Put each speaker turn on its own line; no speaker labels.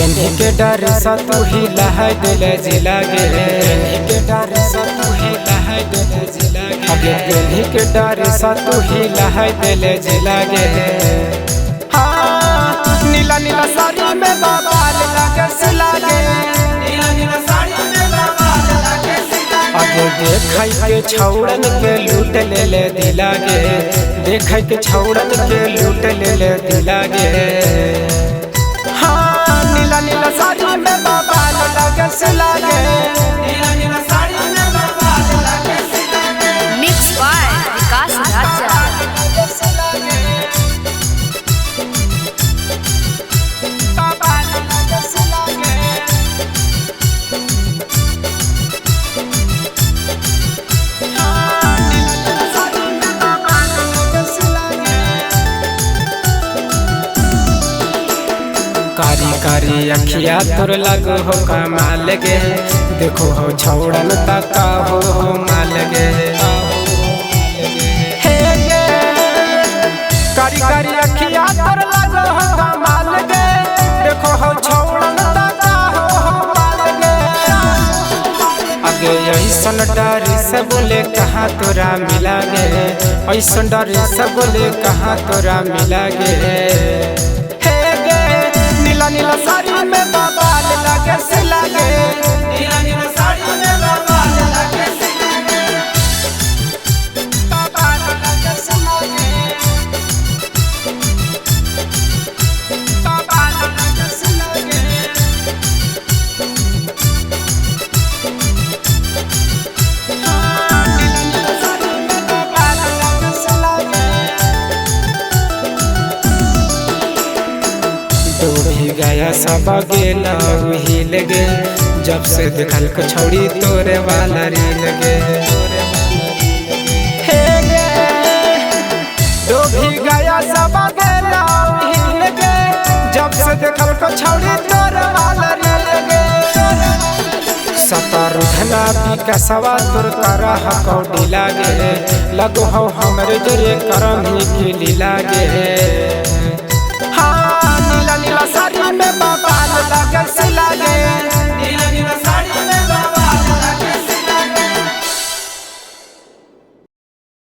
पेन्ही के डर सा तू ही लहाय दिले जिला गे, पेन्ही के डर सा तू ही लहाय दिले जिला गे, अगे पेन्ही के डर सा तू ही लहाय दिले जिला गे। हाँ नीला नीला साड़ी में बाबाल लागे सिला गे, नीला नीला साड़ी में बाबाल लागे सिला गे। अगे देखै के छौड़न के लूट ले ले दिला गे, देखै के छौड़न के लूट ले ले दिला गे। नीला नीला साड़ी में बाबाल लागे सिला गे, नीला नीला साड़ी में बाबाल लागे सिला गे।
मिक्स बाय विकास राजा।
बाबाल लागे सिला गे। कारी कारी अखिया तोर लगो हो कमाल गे, देखो हो छौड़न तका हो माल गे। हे गे कारी कारी अखिया तोर लगो हो कमाल गे, देखो हो छौड़न तका हो माल गे। अगे ऐसन डर से बोले कहाँ तोरा मिला गे, ऐसन डर से बोले कहाँ तोरा मिला गे। नीला नीला साड़ी में बाबाल लागे सिला गे, नीला नीला साड़ी में बाबाल लागे सिला गे। बाबाल लागे सिला गे, बाबाल लागे सिला गे। नीला नीला साड़ी में बाबाल लागे सिला गे। भी गया सब गेला हिल गे, जब से देखल को छौड़ी तोरे वाला रील गे। हे गे दो भी गया सब गेला हिल गे, जब से देखल को छौड़ी तोरे वाला रील गे। सतर धना विकासवा तोर करह कौडी लागे, लगो हो हमरे जरे करम ही खिली लागे। नीला नीला साड़ी में बाबाल लागे सिला